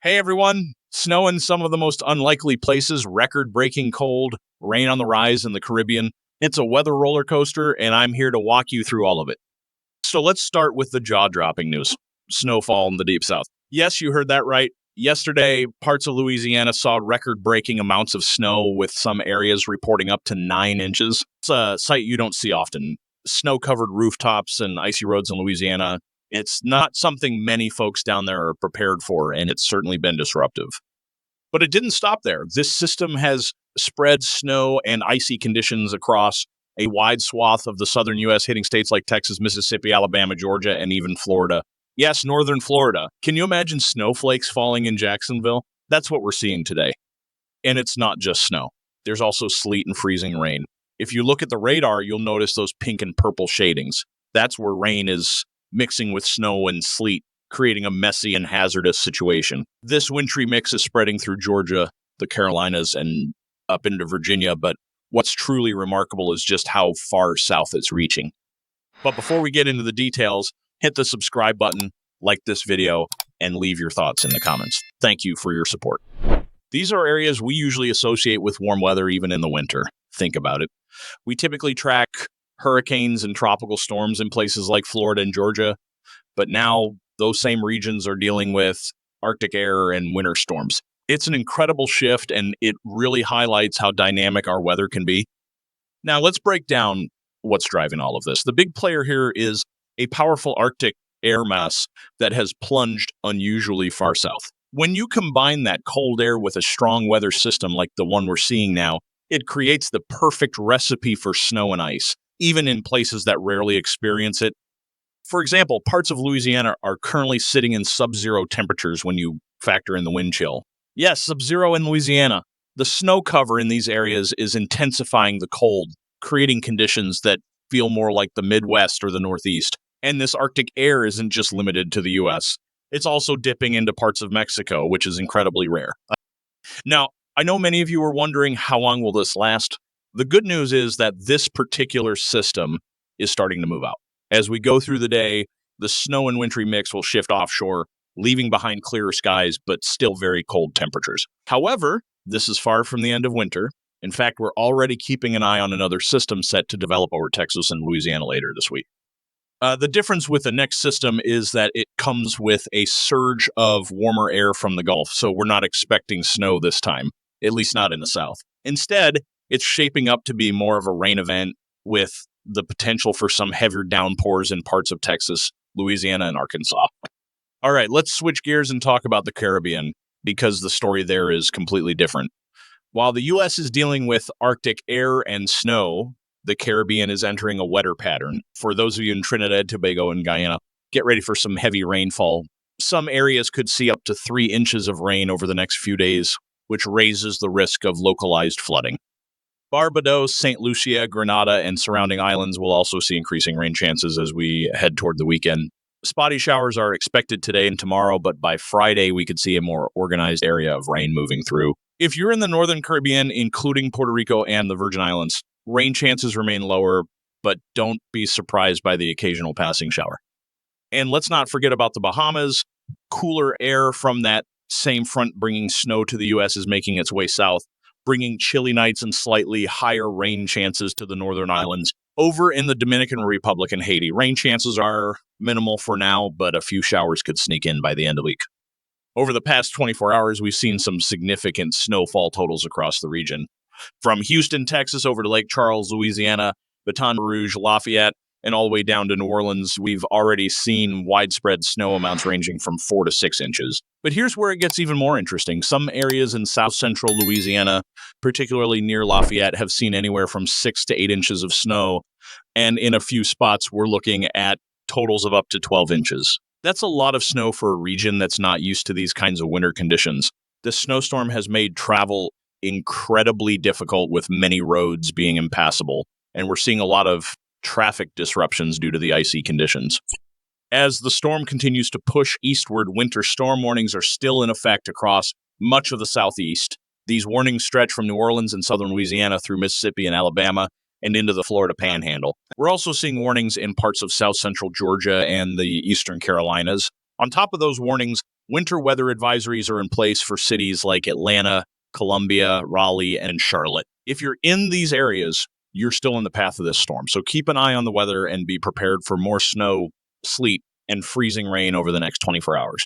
Hey everyone, snow in some of the most unlikely places, record-breaking cold, rain on the rise in the Caribbean. It's a weather roller coaster, and I'm here to walk you through all of it. So let's start with the jaw-dropping news. Snowfall in the Deep South. Yes, you heard that right. Yesterday, parts of Louisiana saw record-breaking amounts of snow, with some areas reporting up to 9 inches. It's a sight you don't see often. Snow-covered rooftops and icy roads in Louisiana. It's not something many folks down there are prepared for, and it's certainly been disruptive. But it didn't stop there. This system has spread snow and icy conditions across a wide swath of the southern U.S., hitting states like Texas, Mississippi, Alabama, Georgia, and even Florida. Yes, northern Florida. Can you imagine snowflakes falling in Jacksonville? That's what we're seeing today. And it's not just snow. There's also sleet and freezing rain. If you look at the radar, you'll notice those pink and purple shadings. That's where rain is mixing with snow and sleet, creating a messy and hazardous situation. This wintry mix is spreading through Georgia, the Carolinas, and up into Virginia, but what's truly remarkable is just how far south it's reaching. But before we get into the details, hit the subscribe button, like this video, and leave your thoughts in the comments. Thank you for your support. These are areas we usually associate with warm weather even in the winter. Think about it. We typically track hurricanes and tropical storms in places like Florida and Georgia, but now those same regions are dealing with Arctic air and winter storms. It's an incredible shift, and it really highlights how dynamic our weather can be. Now, let's break down what's driving all of this. The big player here is a powerful Arctic air mass that has plunged unusually far south. When you combine that cold air with a strong weather system like the one we're seeing now, it creates the perfect recipe for snow and ice, even in places that rarely experience it. For example, parts of Louisiana are currently sitting in sub-zero temperatures when you factor in the wind chill. Yes, sub-zero in Louisiana. The snow cover in these areas is intensifying the cold, creating conditions that feel more like the Midwest or the Northeast. And this Arctic air isn't just limited to the U.S. It's also dipping into parts of Mexico, which is incredibly rare. Now, I know many of you are wondering, how long will this last? The good news is that this particular system is starting to move out. As we go through the day, the snow and wintry mix will shift offshore, leaving behind clearer skies, but still very cold temperatures. However, this is far from the end of winter. In fact, we're already keeping an eye on another system set to develop over Texas and Louisiana later this week. The difference with the next system is that it comes with a surge of warmer air from the Gulf, so we're not expecting snow this time, at least not in the south. Instead, it's shaping up to be more of a rain event with the potential for some heavier downpours in parts of Texas, Louisiana, and Arkansas. All right, let's switch gears and talk about the Caribbean, because the story there is completely different. While the U.S. is dealing with Arctic air and snow, the Caribbean is entering a wetter pattern. For those of you in Trinidad, Tobago, and Guyana, get ready for some heavy rainfall. Some areas could see up to 3 inches of rain over the next few days, which raises the risk of localized flooding. Barbados, St. Lucia, Grenada, and surrounding islands will also see increasing rain chances as we head toward the weekend. Spotty showers are expected today and tomorrow, but by Friday, we could see a more organized area of rain moving through. If you're in the Northern Caribbean, including Puerto Rico and the Virgin Islands, rain chances remain lower, but don't be surprised by the occasional passing shower. And let's not forget about the Bahamas. Cooler air from that same front bringing snow to the U.S. is making its way south, bringing chilly nights and slightly higher rain chances to the northern islands. Over in the Dominican Republic and Haiti, rain chances are minimal for now, but a few showers could sneak in by the end of the week. Over the past 24 hours, we've seen some significant snowfall totals across the region. From Houston, Texas, over to Lake Charles, Louisiana, Baton Rouge, Lafayette, and all the way down to New Orleans, we've already seen widespread snow amounts ranging from 4 to 6 inches. But here's where it gets even more interesting. Some areas in south central Louisiana, particularly near Lafayette, have seen anywhere from 6 to 8 inches of snow, and in a few spots, we're looking at totals of up to 12 inches. That's a lot of snow for a region that's not used to these kinds of winter conditions. This snowstorm has made travel incredibly difficult, with many roads being impassable, and we're seeing a lot of traffic disruptions due to the icy conditions. As the storm continues to push eastward, winter storm warnings are still in effect across much of the southeast. These warnings stretch from New Orleans and southern Louisiana through Mississippi and Alabama and into the Florida Panhandle. We're also seeing warnings in parts of south central Georgia and the eastern Carolinas. On top of those warnings, winter weather advisories are in place for cities like Atlanta, Columbia, Raleigh, and Charlotte. If you're in these areas, you're still in the path of this storm. So keep an eye on the weather and be prepared for more snow, sleet, and freezing rain over the next 24 hours.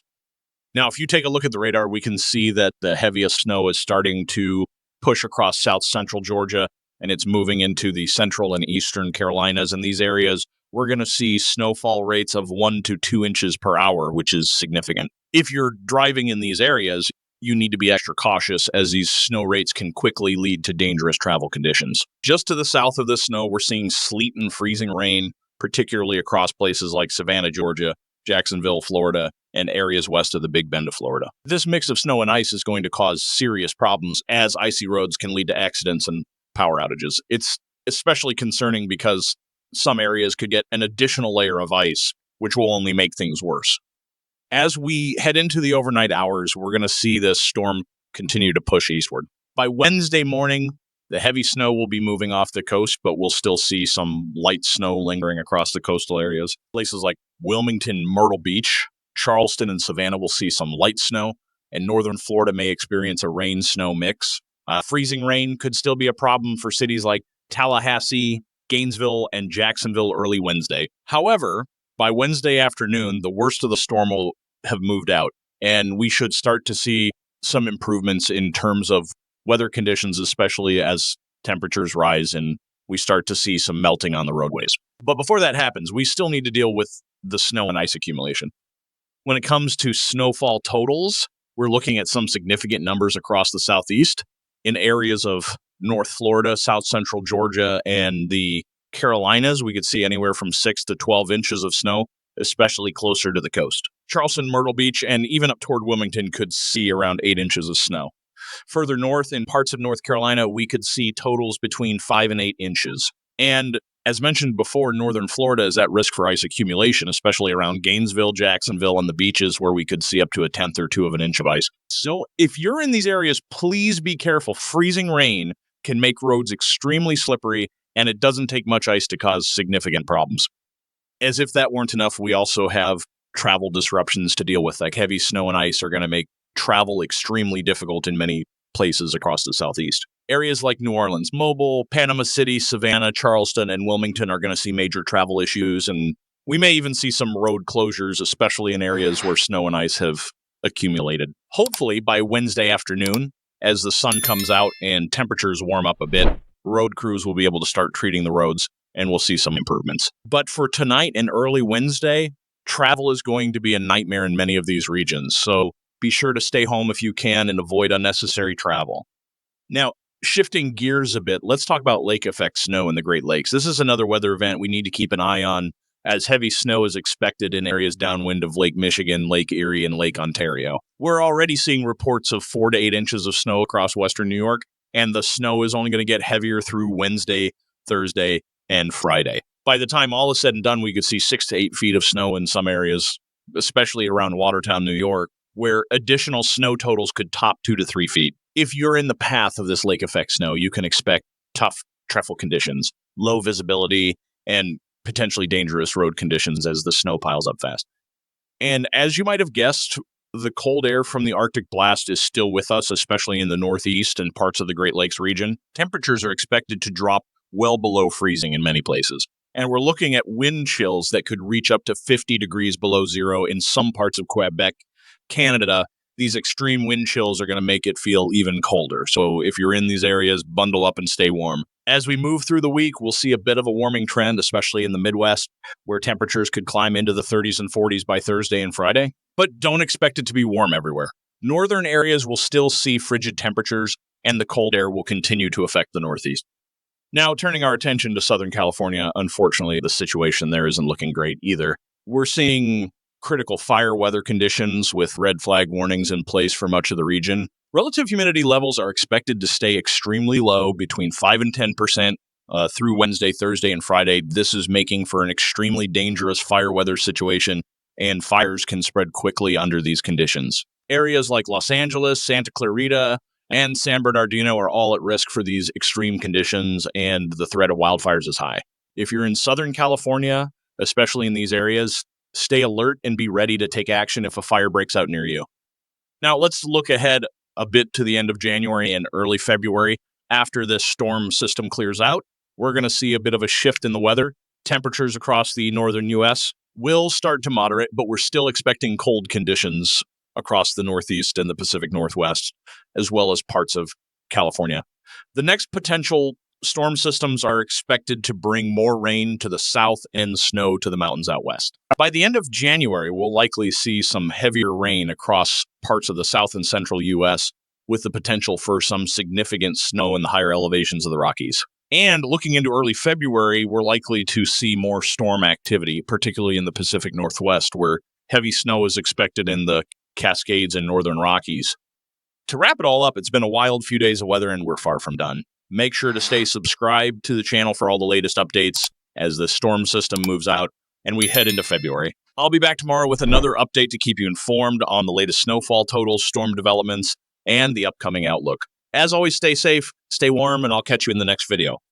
Now, if you take a look at the radar, we can see that the heaviest snow is starting to push across south central Georgia, and it's moving into the central and eastern Carolinas. In these areas, we're going to see snowfall rates of 1 to 2 inches per hour, which is significant. If you're driving in these areas, you need to be extra cautious as these snow rates can quickly lead to dangerous travel conditions. Just to the south of the snow, we're seeing sleet and freezing rain, particularly across places like Savannah, Georgia, Jacksonville, Florida, and areas west of the Big Bend of Florida. This mix of snow and ice is going to cause serious problems, as icy roads can lead to accidents and power outages. It's especially concerning because some areas could get an additional layer of ice, which will only make things worse. As we head into the overnight hours, we're going to see this storm continue to push eastward. By Wednesday morning, the heavy snow will be moving off the coast, but we'll still see some light snow lingering across the coastal areas. Places like Wilmington, Myrtle Beach, Charleston, and Savannah will see some light snow, and northern Florida may experience a rain-snow mix. Freezing rain could still be a problem for cities like Tallahassee, Gainesville, and Jacksonville early Wednesday. However, by Wednesday afternoon, the worst of the storm will have moved out, and we should start to see some improvements in terms of weather conditions, especially as temperatures rise and we start to see some melting on the roadways. But before that happens, we still need to deal with the snow and ice accumulation. When it comes to snowfall totals, we're looking at some significant numbers across the southeast in areas of North Florida, South Central Georgia, and the Carolinas. We could see anywhere from 6 to 12 inches of snow, especially closer to the coast. Charleston, Myrtle Beach, and even up toward Wilmington could see around 8 inches of snow. Further north, in parts of North Carolina, we could see totals between 5 and 8 inches. And as mentioned before, northern Florida is at risk for ice accumulation, especially around Gainesville, Jacksonville, and the beaches where we could see up to a tenth or two of an inch of ice. So if you're in these areas, please be careful. Freezing rain can make roads extremely slippery, and it doesn't take much ice to cause significant problems. As if that weren't enough, we also have travel disruptions to deal with. Like heavy snow and ice are going to make travel extremely difficult in many places across the southeast. Areas like New Orleans, Mobile, Panama City, Savannah, Charleston, and Wilmington are going to see major travel issues, and we may even see some road closures, especially in areas where snow and ice have accumulated. Hopefully, by Wednesday afternoon, as the sun comes out and temperatures warm up a bit, road crews will be able to start treating the roads, and we'll see some improvements. But for tonight and early Wednesday, travel is going to be a nightmare in many of these regions, so be sure to stay home if you can and avoid unnecessary travel. Now, shifting gears a bit, let's talk about lake effect snow in the Great Lakes. This is another weather event we need to keep an eye on, as heavy snow is expected in areas downwind of Lake Michigan, Lake Erie, and Lake Ontario. We're already seeing reports of 4 to 8 inches of snow across western New York, and the snow is only going to get heavier through Wednesday, Thursday, and Friday. By the time all is said and done, we could see 6 to 8 feet of snow in some areas, especially around Watertown, New York, where additional snow totals could top 2 to 3 feet. If you're in the path of this lake effect snow, you can expect tough travel conditions, low visibility, and potentially dangerous road conditions as the snow piles up fast. And as you might have guessed, the cold air from the Arctic blast is still with us, especially in the Northeast and parts of the Great Lakes region. Temperatures are expected to drop well below freezing in many places. And we're looking at wind chills that could reach up to 50 degrees below zero in some parts of Quebec, Canada. These extreme wind chills are going to make it feel even colder. So if you're in these areas, bundle up and stay warm. As we move through the week, we'll see a bit of a warming trend, especially in the Midwest, where temperatures could climb into the 30s and 40s by Thursday and Friday. But don't expect it to be warm everywhere. Northern areas will still see frigid temperatures, and the cold air will continue to affect the Northeast. Now, turning our attention to Southern California, unfortunately, the situation there isn't looking great either. We're seeing critical fire weather conditions with red flag warnings in place for much of the region. Relative humidity levels are expected to stay extremely low, between 5 and 10% through Wednesday, Thursday, and Friday. This is making for an extremely dangerous fire weather situation, and fires can spread quickly under these conditions. Areas like Los Angeles, Santa Clarita, and San Bernardino are all at risk for these extreme conditions, and the threat of wildfires is high. If you're in Southern California, especially in these areas, Stay alert and be ready to take action if a fire breaks out near you. Now, let's look ahead a bit to the end of January and early February. After this storm system clears out, we're going to see a bit of a shift in the weather. Temperatures across the northern U.S. will start to moderate, but we're still expecting cold conditions across the Northeast and the Pacific Northwest, as well as parts of California. The next potential storm systems are expected to bring more rain to the south and snow to the mountains out west. By the end of January, we'll likely see some heavier rain across parts of the south and central U.S., with the potential for some significant snow in the higher elevations of the Rockies. And looking into early February, we're likely to see more storm activity, particularly in the Pacific Northwest, where heavy snow is expected in the Cascades and northern Rockies. To wrap it all up, it's been a wild few days of weather, and we're far from done. Make sure to stay subscribed to the channel for all the latest updates as the storm system moves out and we head into February. I'll be back tomorrow with another update to keep you informed on the latest snowfall totals, storm developments, and the upcoming outlook. As always, stay safe, stay warm, and I'll catch you in the next video.